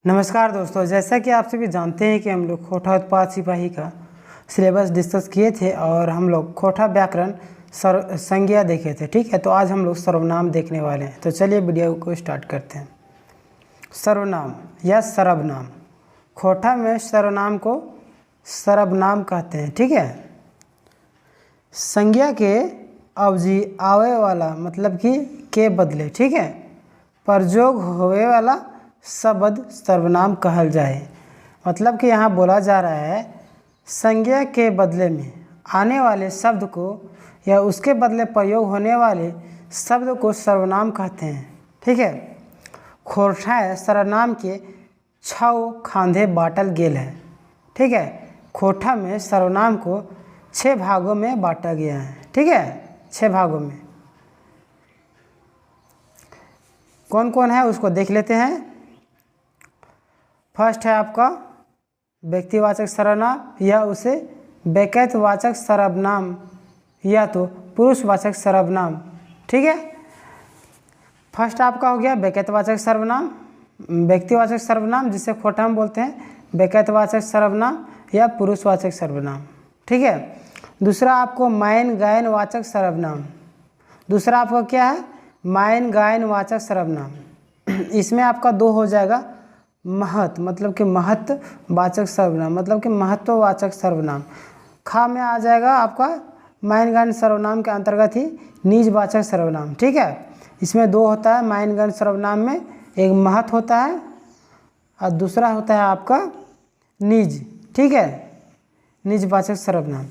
नमस्कार दोस्तों, जैसा कि आप सभी जानते हैं कि हम लोग खोटा उत्पाद सिपाही का सिलेबस डिस्कस किए थे और हम लोग खोटा व्याकरण संज्ञा देखे थे। ठीक है, तो आज हम लोग सर्वनाम देखने वाले हैं। तो चलिए वीडियो को स्टार्ट करते हैं। सर्वनाम या सर्वनाम, खोटा में सर्वनाम को सर्वनाम कहते हैं। ठीक है, संज्ञा के अवधि आवे वाला मतलब कि के बदले, ठीक है, प्रयोग होवे वाला शब्द सर्वनाम कहल जाए। मतलब कि यहाँ बोला जा रहा है संज्ञा के बदले में आने वाले शब्द को या उसके बदले प्रयोग होने वाले शब्द को सर्वनाम कहते हैं। ठीक है, खोटा सर्वनाम के 6 खांधे बांटल गेल है। ठीक है, खोटा में सर्वनाम को 6 भागों में बांटा गया है। ठीक है, 6 भागों में कौन कौन है उसको देख लेते हैं। फर्स्ट है आपका व्यक्तिवाचक सर्वनाम या उसे व्यक्तिवाचक सर्वनाम या तो पुरुषवाचक सर्वनाम। ठीक है, फर्स्ट आपका हो गया व्यक्तिवाचक सर्वनाम, व्यक्तिवाचक सर्वनाम जिसे खोटा में बोलते हैं व्यक्तिवाचक सर्वनाम या पुरुषवाचक सर्वनाम। ठीक है, दूसरा आपको मायन गायन वाचक सर्वनाम। दूसरा आपका क्या है, मायन गायन वाचक सर्वनाम। इसमें आपका 2 हो जाएगा, महत मतलब कि महत्ववाचक सर्वनाम मतलब कि महत्ववाचक सर्वनाम। खा में आ जाएगा आपका मायन गायन सर्वनाम के अंतर्गत ही निजवाचक सर्वनाम। ठीक है, इसमें 2 होता है मायन गायन सर्वनाम में, एक महत होता है और दूसरा होता है आपका निज। ठीक है, निजवाचक सर्वनाम।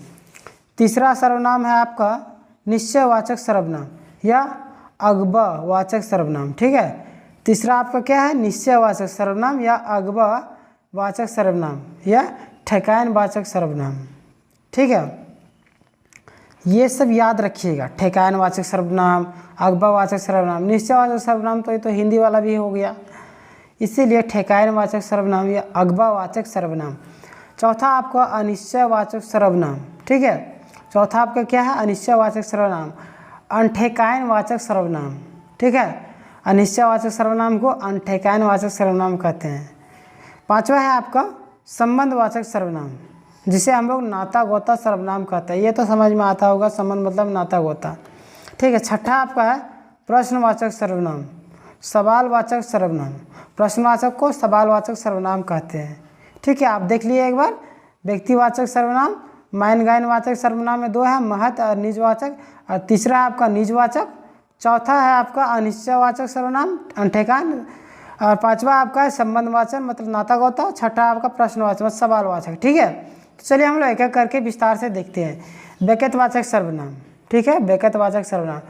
तीसरा सर्वनाम है आपका निश्चयवाचक सर्वनाम या अगबवाचक सर्वनाम। ठीक है, तीसरा आपका क्या है, निश्चयवाचक सर्वनाम या अगबवाचक सर्वनाम या ठेकानवाचक सर्वनाम। ठीक है, ये सब याद रखिएगा, ठेकानवाचक सर्वनाम, अगबवाचक सर्वनाम, निश्चयवाचक सर्वनाम तो ये तो हिंदी वाला भी हो गया, इसीलिए ठेकानवाचक सर्वनाम या अगबवाचक सर्वनाम। चौथा आपका अनिश्चयवाचक सर्वनाम। ठीक है, चौथा आपका क्या है, अनिश्चयवाचक सर्वनाम, अनठेकानवाचक सर्वनाम। ठीक है, अनिश्चयवाचक सर्वनाम को अनठेकानवाचक सर्वनाम कहते हैं। पांचवा है आपका संबंधवाचक सर्वनाम जिसे हम लोग नाता गोता सर्वनाम कहते हैं। ये तो समझ में आता होगा, संबंध मतलब नाता गोता। ठीक है, छठा आपका है प्रश्नवाचक सर्वनाम, सवालवाचक सर्वनाम। प्रश्नवाचक को सवालवाचक सर्वनाम कहते हैं। ठीक है, आप देख लिए एक बार, व्यक्तिवाचक सर्वनाम, मायन गायन वाचक सर्वनाम में 2 है, महत और निजवाचक, और तीसरा आपका निजवाचक, चौथा है आपका अनिश्चयवाचक सर्वनाम अनठेकान, और पांचवा आपका है संबंधवाचक मतलब नाता गोता, छठा आपका प्रश्नवाचक मतलब सवालवाचक। ठीक है, तो चलिए हम लोग एक एक करके विस्तार से देखते हैं। व्यक्तिवाचक सर्वनाम। ठीक है, व्यक्तिवाचक सर्वनाम,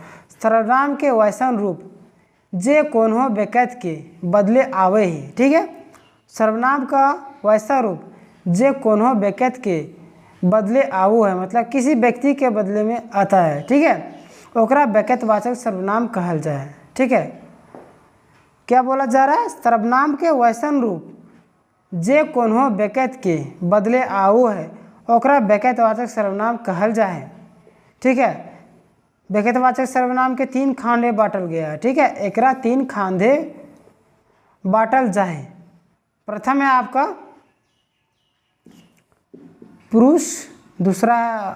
सर्वनाम के वैसन रूप जे कोनो व्यक्ति के बदले आवे ही। ठीक है, सर्वनाम का वैसा रूप जे कोनो व्यक्ति के बदले आवो है, मतलब किसी व्यक्ति के बदले में आता है। ठीक है, ओकरा व्यक्तिवाचक सर्वनाम कहल जाए। ठीक है, क्या बोला जा रहा है, सर्वनाम के वैसन रूप जे कोनो व्यक्ति के बदले आओ है ओकरा व्यक्तिवाचक सर्वनाम कहल जाए। ठीक है, व्यक्तिवाचक सर्वनाम के 3 खांधे बांटल गया है। ठीक है, एकरा 3 खांधे बांटल जाए। प्रथम है आपका पुरुष, दूसरा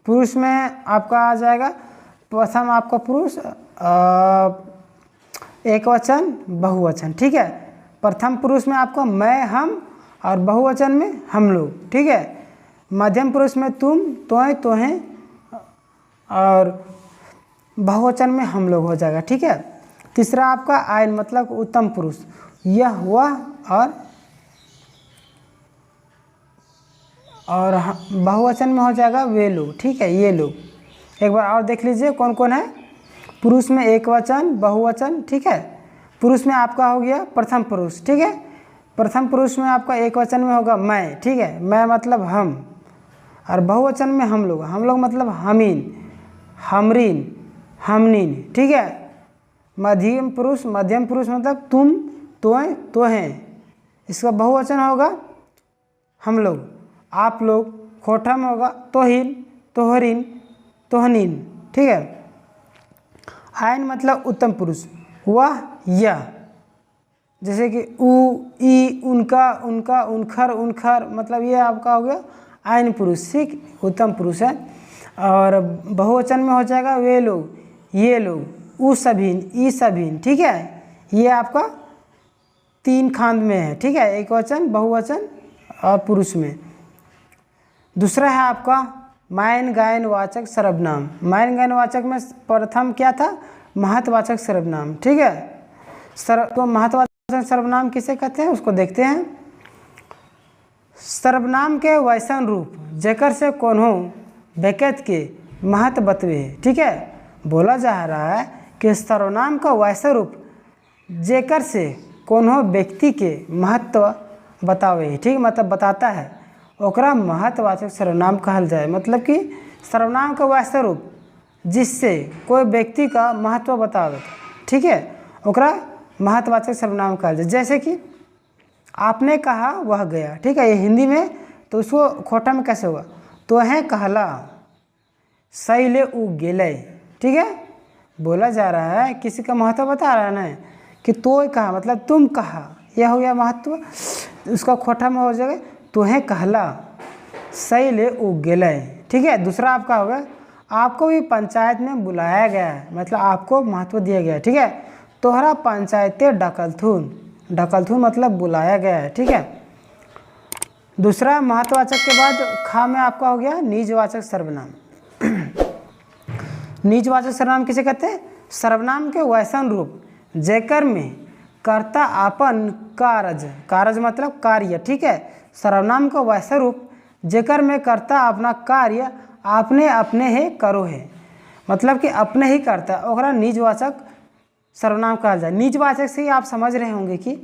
पुरुष में आपका आ जाएगा, प्रथम आपका पुरुष एक वचन बहुवचन। ठीक है, प्रथम पुरुष में आपको मैं हम और बहुवचन में हम लोग। ठीक है, मध्यम पुरुष में तुम तोय तोहें और बहुवचन में हम लोग हो जाएगा। ठीक है, तीसरा आपका आयन मतलब उत्तम पुरुष, यह वह और बहुवचन में हो जाएगा वे लोग। ठीक है, ये लोग। एक बार और देख लीजिए कौन कौन है। पुरुष में एक वचन बहुवचन। ठीक है, पुरुष में आपका हो गया प्रथम पुरुष। ठीक है, प्रथम पुरुष में आपका एक वचन में होगा मैं। ठीक है, मैं मतलब हम, और बहुवचन में हम लोग मतलब हमीन, हमरीन, हमनीन। ठीक है, मध्यम पुरुष मतलब तुम तोय तोहें, इसका बहुवचन होगा हम लोग, आप लोग। खोटा में होगा तोहिन, तोहरीन, तोहनीन। ठीक है, आयन मतलब उत्तम पुरुष, वह यह, जैसे कि उ, ई, उनका, उनका, उनखर, उनखर, मतलब ये आपका हो गया आयन पुरुष, ठीक, उत्तम पुरुष है। और बहुवचन में हो जाएगा वे लोग, ये लोग, उ सभीन, ई सभीन, ठीक है। ये आपका 3 खांड में है, ठीक है, एक वचन, बहुवचन और पुरुष में। दूसरा है आपका मायन गायन वाचक सर्वनाम। मायन गायन वाचक में प्रथम क्या था, महत्वाचक सर्वनाम, ठीक है। तो महत्वाचक सर्वनाम किसे कहते हैं उसको देखते हैं। सर्वनाम के वैसन रूप जेकर से कोनो व्यक्ति के महत्व बतवे, ठीक है। बोला जा रहा है कि सर्वनाम का वैसा रूप जेकर से कोनो व्यक्ति के महत्व बतावे, ठीक, मतलब बताता है, ओकरा महत्ववाचक सर्वनाम कहल जाए। मतलब कि सर्वनाम का वैसा रूप जिससे कोई व्यक्ति का महत्व बतावे, ठीक है, ओकरा महत्ववाचक सर्वनाम कहल जाए। जैसे कि आपने कहा वह गया, ठीक है, ये हिंदी में, तो उसको खोटा में कैसे होगा, तोहें कहला सैले उ गेले, ठीक है। बोला जा रहा है, किसी का महत्व बता रहा है ना, कि तो कहा मतलब तुम कहा, यह हो गया महत्व। उसका खोटा में हो जाएगा तोहें कहला सैले उ गेले, ठीक है। दूसरा आपका होगा आपको भी पंचायत में बुलाया गया है, मतलब आपको महत्व दिया गया है, ठीक है। तोहरा पंचायते डकलथुन, डकलथुन मतलब बुलाया गया है, ठीक है। दूसरा महत्ववाचक के बाद खा में आपका हो गया निजवाचक सर्वनाम। निजवाचक सर्वनाम किसे कहते हैं, सर्वनाम के वैसन रूप जेकर में कर्ता अपन कारज, कारज मतलब कार्य, ठीक है। सर्वनाम का वैसा रूप जेकर में कर्ता अपना कार्य आपने अपने ही करो है, मतलब कि अपने ही करता है, ओकरा निजवाचक सर्वनाम कहा जाए। निजवाचक से ही आप समझ रहे होंगे कि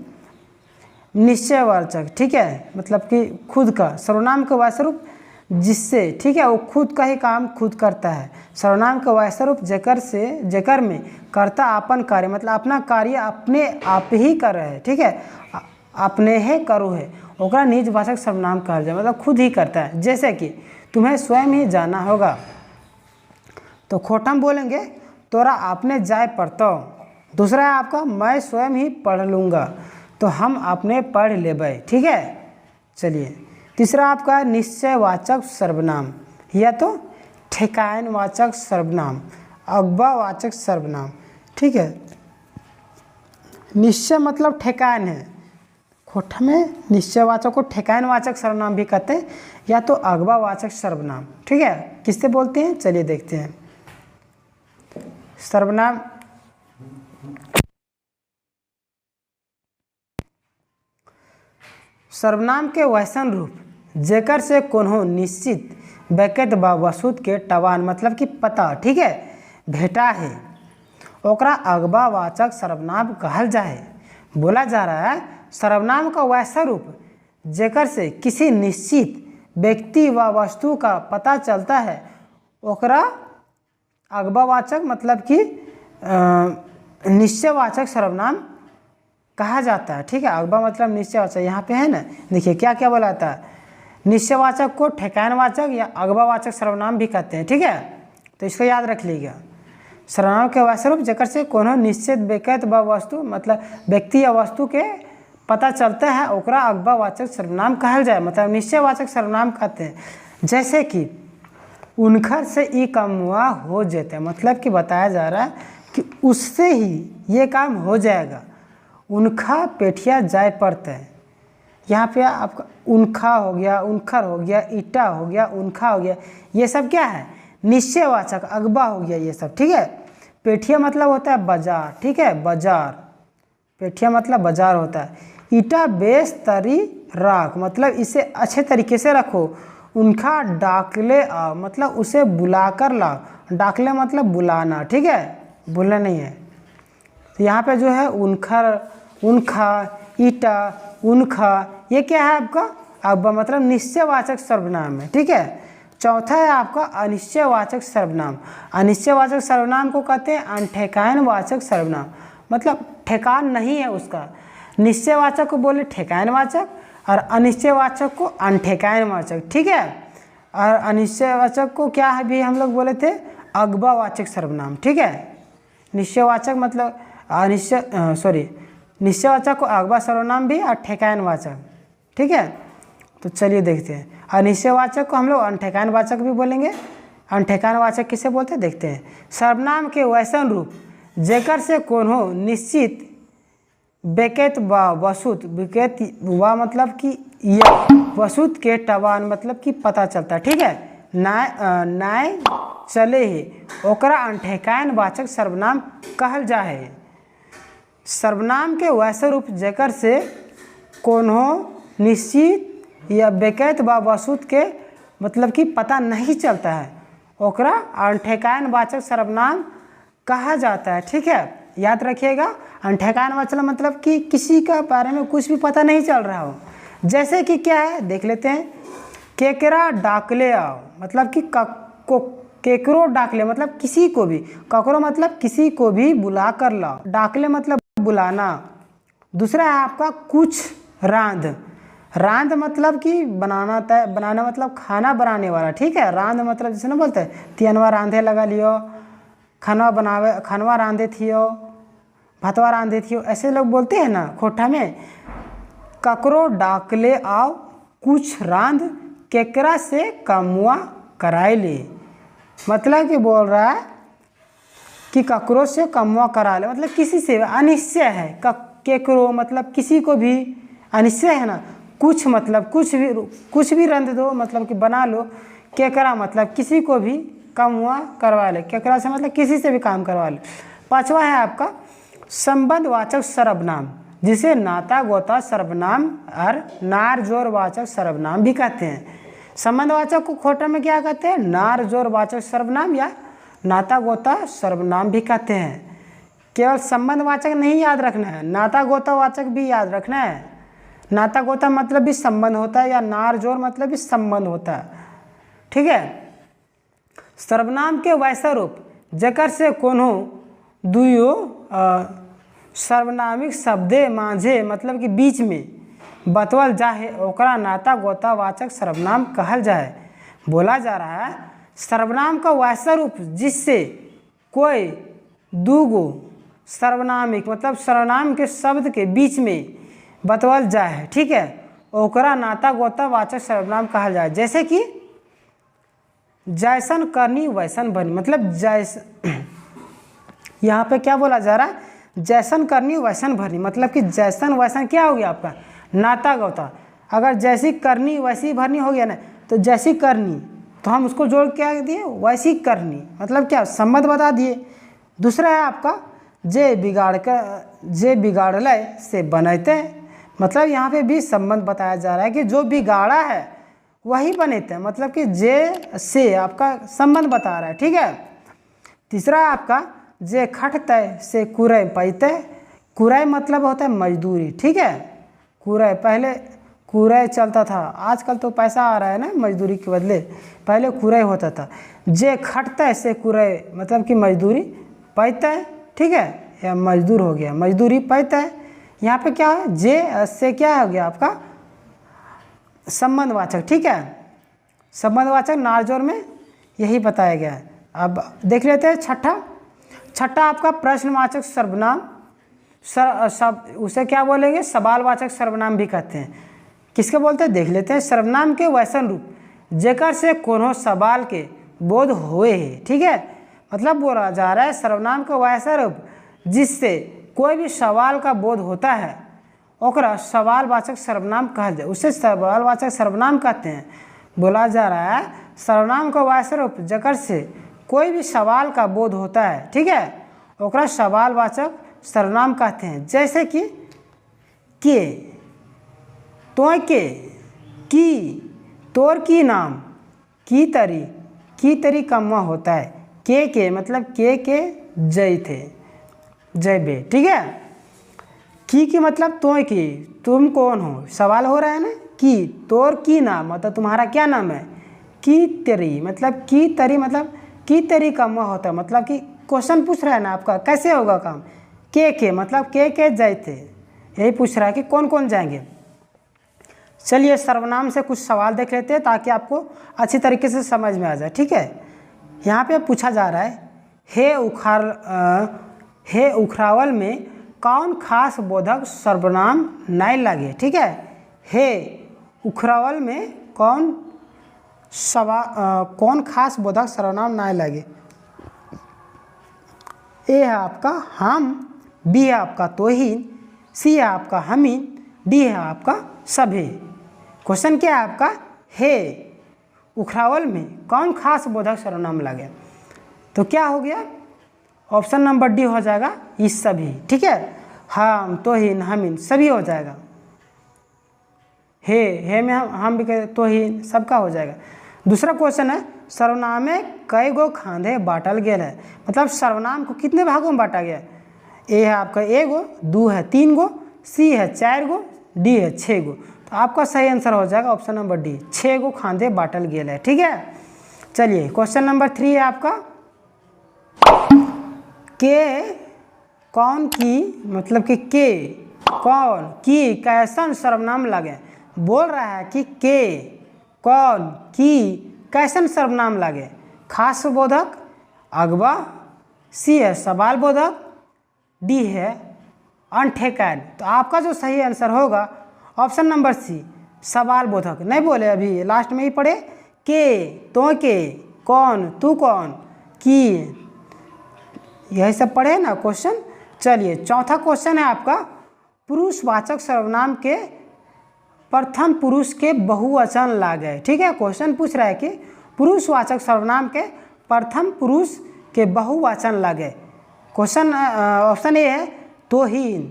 निश्चयवाचक, ठीक है, मतलब कि खुद का। सर्वनाम का वैसा रूप जिससे, ठीक है, वो खुद का ही काम खुद करता है। सर्वनाम का वैसा रूप जेकर में कर्ता अपन कार्य, मतलब अपना कार्य अपने आप ही कर रहे हैं, ठीक है, अपने ही करो है, ओकरा निजवाचक सर्वनाम कहा जाए, मतलब खुद ही करता है। जैसे कि तुम्हें स्वयं ही जाना होगा, तो खोटम बोलेंगे तोरा आपने जाए पढ़तो। दूसरा है आपका मैं स्वयं ही पढ़ लूँगा, तो हम अपने पढ़ लेबै, ठीक है। चलिए तीसरा आपका निश्चयवाचक सर्वनाम, या तो ठेकानवाचक सर्वनाम, अगवावाचक सर्वनाम, ठीक है। निश्चय मतलब ठेकान है, खोटा में निश्चयवाचक को ठेकानवाचक सर्वनाम भी कहते हैं, या तो अगवावाचक सर्वनाम, ठीक है। किससे बोलते हैं चलिए देखते हैं। सर्वनाम सर्वनाम के वैसन रूप जेकर से कोनो निश्चित व्यक्ति व वस्तु के टवान, मतलब कि पता, ठीक है, भेटा है, ओकरा अगवावाचक सर्वनाम कहल जाए। बोला जा रहा है सर्वनाम का वैसा रूप जेकर से किसी निश्चित व्यक्ति व वस्तु का पता चलता है, ओकरा अगवावाचक मतलब कि निश्चयवाचक सर्वनाम कहा जाता है, ठीक है। अगवा मतलब निश्चयवाचक, यहाँ पे है ना, देखिए क्या क्या बोला था, निश्चयवाचक को ठेकानवाचक या अगवावाचक सर्वनाम भी कहते हैं, ठीक है, तो इसको याद रख लीजिएगा। सर्वनाम के वैसा रूप जेकर से कोनो निश्चित व्यक्ति व वस्तु, मतलब व्यक्ति या वस्तु के पता चलता है, ओकरा अगवावाचक सर्वनाम कहल जाए, मतलब निश्चयवाचक सर्वनाम कहते हैं। जैसे कि उनखर से ई कामवा हो जाता है, मतलब कि बताया जा रहा है कि उससे ही ये काम हो जाएगा, उनखा पेठिया जाए पड़ता है। यहाँ पे आपका उनखा हो गया, उनखर हो गया, ईटा हो गया, उनखा हो गया, ये सब क्या है, निश्चयवाचक, अगवा हो गया ये सब, ठीक है। पेठिया मतलब होता है बाजार, ठीक है, बाजार, पेठिया मतलब बाजार होता है। ईटा बेस तरी राख, मतलब इसे अच्छे तरीके से रखो। उनका डाकले आ, मतलब उसे बुला कर ला, डाकले मतलब बुलाना, ठीक है, बुलाना नहीं है। तो यहाँ पे जो है उनखर, उनखा, ईटा, उनखा, ये क्या है आपका अगवा, मतलब निश्चयवाचक सर्वनाम है, ठीक है। चौथा है आपका अनिश्चयवाचक सर्वनाम। अनिश्चयवाचक सर्वनाम को कहते हैं अनठेकानवाचक सर्वनाम, मतलब ठेकान नहीं है उसका। निश्चयवाचक को बोले ठेकानवाचक और अनिश्चयवाचक को अनठेकानवाचक, ठीक है। और अनिश्चयवाचक को क्या है भी हम लोग बोले थे अगवावाचक सर्वनाम, ठीक है। निश्चयवाचक मतलब निश्चयवाचक को अगवा सर्वनाम भी और ठेकानवाचक, ठीक है। तो चलिए देखते हैं। अनिश्चयवाचक को हम लोग अनठेकानवाचक भी बोलेंगे। अनठेकानवाचक किसे बोलते हैं देखते हैं। सर्वनाम के वैसन रूप जेकर से कोनो निश्चित बेकेत व वसुत, बेकेत व मतलब कि या वसुत के टवान मतलब कि पता चलता है, ठीक है। नाय चले ही ओकरा अनठेकानवाचक सर्वनाम कहल जा है। सर्वनाम के वैसे रूप जेकर से कोनो निश्चित या बेकैत व वसुत के मतलब कि पता नहीं चलता है, ओकरा अनठेकानवाचक सर्वनाम कहा जाता है, ठीक है। याद रखिएगा, अनठेकानवाचक मतलब कि किसी का बारे में कुछ भी पता नहीं चल रहा हो। जैसे कि क्या है देख लेते हैं। केकरा डाकले आओ मतलब कि केकरो डाकले मतलब किसी को भी, ककरो मतलब किसी को भी बुला कर लाओ, डाकले मतलब बुलाना। दूसरा है आपका कुछ रांध, रांध मतलब कि बनाना, बनाना मतलब खाना बनाने वाला, ठीक है। रांध मतलब जैसे ना बोलते हैं तियनवा रांधे लगा लियो, खाना बनावे, खानवा रांधे थियो, भतवा रांधे थियो, ऐसे लोग बोलते हैं ना खोटा में। ककरो डाकले आओ कुछ रांध केकरा से कमुआ कराए ले, मतलब कि बोल रहा है कि ककरो से कमुआ करा ले, मतलब किसी से, अनिश्चय है। केकरो मतलब किसी को भी, अनिश्चय है ना। कुछ मतलब कुछ भी रंध दो मतलब कि बना लो। केकरा मतलब किसी को भी कमुआ करवा ले, केकरा से मतलब किसी से भी काम करवा ले। पांचवा है आपका संबंधवाचक सर्वनाम, जिसे नाता गोता सर्वनाम और नार जोर वाचक सर्वनाम भी कहते हैं। संबंधवाचक को खोटा में क्या कहते हैं, नार जोर वाचक सर्वनाम या नाता गोता सर्वनाम भी कहते हैं। केवल संबंधवाचक नहीं याद रखना है, नाता गोता वाचक भी याद रखना है। नाता गोता मतलब भी संबंध होता है, या नार जोर मतलब भी संबंध होता है, ठीक है। सर्वनाम के वैसा रूप जेकर से कोनो दुयो सर्वनामिक शब्दे माझे मतलब कि बीच में बतवल जाए, ओकरा नाता गोता वाचक सर्वनाम कहल जाए। बोला जा रहा है सर्वनाम का वैसा रूप जिससे कोई दूगो सर्वनामिक मतलब सर्वनाम के शब्द के बीच में बतवल जाए, ठीक है, ओकरा नाता गोता वाचक सर्वनाम कहल जाए। जैसे कि जैसन करनी वैसन बनी, मतलब यहाँ पे क्या बोला जा रहा है, जैसन करनी वैसन भरनी, मतलब कि जैसन वैसन क्या हो गया आपका नाता गोता। अगर जैसी करनी वैसी भरनी हो गया ना, तो जैसी करनी तो हम उसको जोड़ क्या दिए, वैसी करनी, मतलब क्या संबंध बता दिए। दूसरा है आपका जे बिगाड़ल से बनते, मतलब यहाँ पे भी संबंध बताया जा रहा है कि जो बिगाड़ा है वही बनते, मतलब कि जे से आपका संबंध बता रहा है, ठीक है। तीसरा है आपका जे खटते से कुरय पैते, कुरय मतलब होता है मजदूरी, ठीक है। कुरय पहले कुरय चलता था, आजकल तो पैसा आ रहा है ना मजदूरी के बदले, पहले कुरय होता था। जे खटते से कुरय मतलब कि मजदूरी पैते, ठीक है, या मजदूर हो गया, मजदूरी पैते। यहाँ पे क्या है, जे से क्या हो गया आपका संबंधवाचक, ठीक है। संबंधवाचक नारजोर में यही बताया गया है। अब देख लेते हैं छठा आपका प्रश्नवाचक सर्वनाम, उसे क्या बोलेंगे, सवालवाचक सर्वनाम भी कहते हैं। किसके बोलते हैं देख लेते हैं। सर्वनाम के वैसन रूप जेकर से कोनो सवाल के बोध हुए है, ठीक है, मतलब बोला जा रहा है सर्वनाम का वैसा रूप जिससे कोई भी सवाल का बोध होता है, ओकरा सवालवाचक सर्वनाम कहल जाए, उसे सवालवाचक सर्वनाम कहते हैं। बोला जा रहा है सर्वनाम का वैसा रूप जेकर से कोई भी सवाल का बोध होता है, ठीक है, ओकरा सवालवाचक सर्वनाम कहते हैं। जैसे कि के, तो की, तोर की नाम, की तरी कम्मा होता है। के मतलब के जय थे, जय बे, ठीक है। की मतलब तो की, तुम कौन हो, सवाल हो रहा है ना। की तोर की नाम मतलब तुम्हारा क्या नाम है। की तरी मतलब की तरी मतलब की तरी कम्मा होता है, मतलब कि क्वेश्चन पूछ रहा है ना आपका कैसे होगा काम। के मतलब के जय थे, यही पूछ रहा है कि कौन कौन जाएंगे। चलिए सर्वनाम से कुछ सवाल देख लेते हैं ताकि आपको अच्छी तरीके से समझ में आ जाए, ठीक है। यहाँ पे पूछा जा रहा है हे उखरावल में कौन खास बोधक सर्वनाम नहीं लगे। ठीक है, हे उखरावल में कौन खास बोधक सर्वनाम नहीं लगे। ए है आपका हम, बी है आपका तोहीन, सी है आपका हमीन, डी है आपका सभी। क्वेश्चन क्या है आपका, हे उखरावल में कौन खास बोधक सर्वनाम लगे। तो क्या हो गया, ऑप्शन नंबर डी हो जाएगा, इस सभी। ठीक है, हम, तोहीन, हमीन सभी हो जाएगा। हे में हम भी कह, तोहीन सबका हो जाएगा। दूसरा क्वेश्चन है, सर्वनाम में कई गो खांधे बांटल गया है। मतलब सर्वनाम को कितने भागों में बांटा गया। ए है आपका एगो, दो है 3 गो, सी है 4 गो, डी है 6 गो। तो आपका सही आंसर हो जाएगा ऑप्शन नंबर डी, 6 गो खांधे बांटल गया है। ठीक है, चलिए क्वेश्चन नंबर 3 है आपका, के कौन की मतलब कि के कौन की कैसन सर्वनाम लगे। बोल रहा है कि के कौन की कैसन सर्वनाम लगे। खास बोधक, अगवा, सी है सवाल बोधक, डी है अनठेकान। तो आपका जो सही आंसर होगा ऑप्शन नंबर सी, सवाल बोधक। नहीं बोले अभी, लास्ट में ही पढ़े, के तो के, कौन तू कौन, की, यही सब पढ़े ना क्वेश्चन। चलिए चौथा क्वेश्चन है आपका, पुरुषवाचक सर्वनाम के प्रथम पुरुष के बहुवचन लागे। ठीक है, क्वेश्चन पूछ रहा है कि पुरुषवाचक सर्वनाम के प्रथम पुरुष के बहुवचन लागे। क्वेश्चन ऑप्शन ए है तोहीन,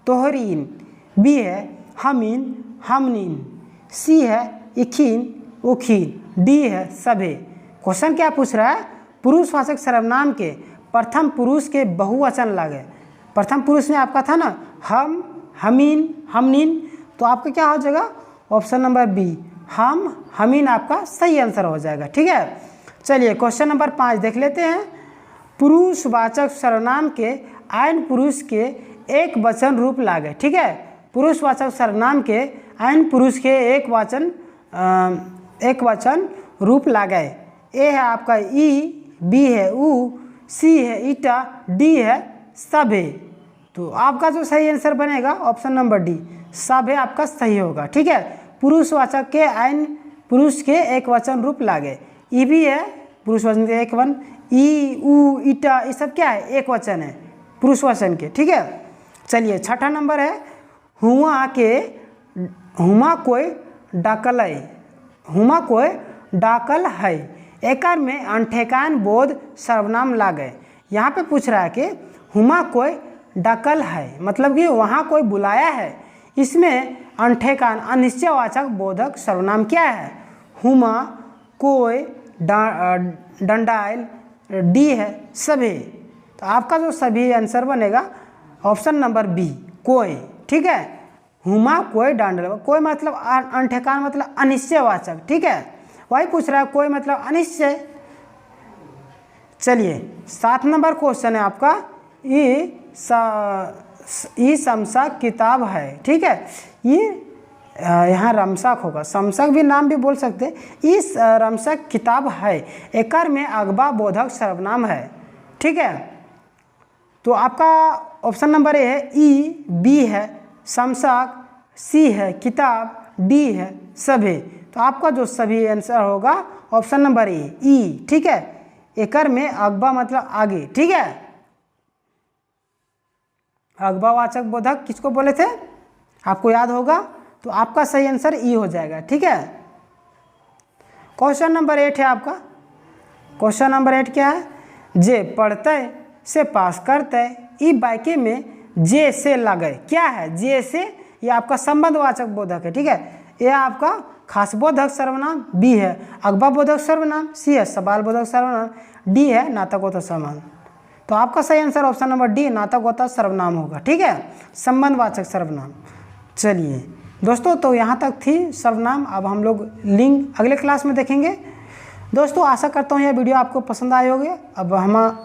तोहरीन, बी है हमीन, हमनीन, सी है इखीन, उखीन, डी है सभे। क्वेश्चन क्या पूछ रहा है, पुरुषवाचक सर्वनाम के प्रथम पुरुष के बहुवचन लागे। प्रथम पुरुष में आपका था ना हम, हमीन, हमनीन, तो आपका क्या हो जाएगा ऑप्शन नंबर बी, हम, हमीन आपका सही आंसर हो जाएगा। ठीक है, चलिए क्वेश्चन नंबर 5 देख लेते हैं। पुरुषवाचक सर्वनाम के आयन पुरुष के एक वचन रूप लागे। ठीक है, पुरुषवाचक सर्वनाम के आयन पुरुष के एक वचन रूप लागे। ए है आपका ई, बी है ऊ, सी है ईटा, डी है सभे। तो आपका जो सही आंसर बनेगा ऑप्शन नंबर डी, सभे आपका सही होगा। ठीक है, पुरुषवाचक के आयन पुरुष के एक वचन रूप लागे। ई भी है पुरुषवचन के एक वन, ई, ऊ, ईटा, ये सब क्या है एक वचन है पुरुषवचन के। ठीक है, चलिए छठा नंबर है, हुमा कोई डाकल है। एकर में अनठेकान बोध सर्वनाम लागे। यहाँ पे पूछ रहा है कि हुमा कोई डाकल है, मतलब कि वहाँ कोई बुलाया है। इसमें अनठेकान अनिश्चयवाचक बोधक सर्वनाम क्या है, हुमा, कोई, डंडाइल, डी है सभी। तो आपका जो सभी आंसर बनेगा ऑप्शन नंबर बी, कोई। ठीक है, हुमा कोई डांडल, कोई मतलब अनठेकान मतलब अनिश्चयवाचक। ठीक है, वही पूछ रहा है कोई मतलब अनिश्चय। चलिए 7 नंबर क्वेश्चन है आपका, ये समसक किताब है। ठीक है, ये यहाँ रमसक होगा, समसक भी नाम भी बोल सकते। इस रमसक किताब है, एकर में अगवा बोधक सर्वनाम है। ठीक है, तो आपका ऑप्शन नंबर ए है ई, बी है समसक, सी है किताब, डी है सभी। तो आपका जो सभी आंसर होगा ऑप्शन नंबर ए, ई। ठीक है, एकर में अगवा मतलब आगे। ठीक है, अगवावाचक बोधक किसको बोले थे आपको याद होगा, तो आपका सही आंसर ई हो जाएगा। ठीक है, क्वेश्चन नंबर 8 है आपका। क्वेश्चन नंबर 8 क्या है, जे पढ़ते से पास करते, ई बाइके में जे से लगे। क्या है जे से, ये आपका संबंधवाचक बोधक है। ठीक है, ये आपका खास बोधक सर्वनाम, बी है अगवा बोधक सर्वनाम, सी है सवाल बोधक सर्वनाम, डी है नातकोत्तर सर्वनाम। तो आपका सही आंसर ऑप्शन नंबर डी, नातकोत्तर सर्वनाम होगा। ठीक है, संबंधवाचक सर्वनाम। चलिए दोस्तों, तो यहाँ तक थी सर्वनाम। अब हम लोग लिंग अगले क्लास में देखेंगे। दोस्तों आशा करता हूँ यह वीडियो आपको पसंद आए होंगे। अब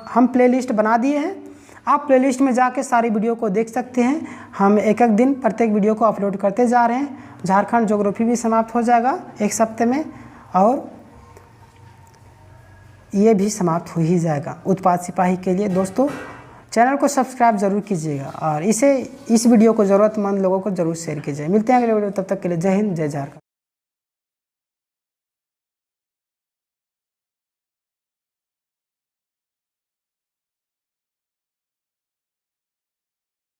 हम प्लेलिस्ट बना दिए हैं, आप प्लेलिस्ट में जाके सारी वीडियो को देख सकते हैं। हम एक एक दिन प्रत्येक वीडियो को अपलोड करते जा रहे हैं। झारखंड ज्योग्राफी भी समाप्त हो जाएगा एक सप्ते में, और ये भी समाप्त हो ही जाएगा उत्पाद सिपाही के लिए। दोस्तों चैनल को सब्सक्राइब जरूर कीजिएगा और इस वीडियो को ज़रूरतमंद लोगों को ज़रूर शेयर कीजिए। मिलते हैं अगले वीडियो, तब तक के लिए जय हिंद, जय झारखंड।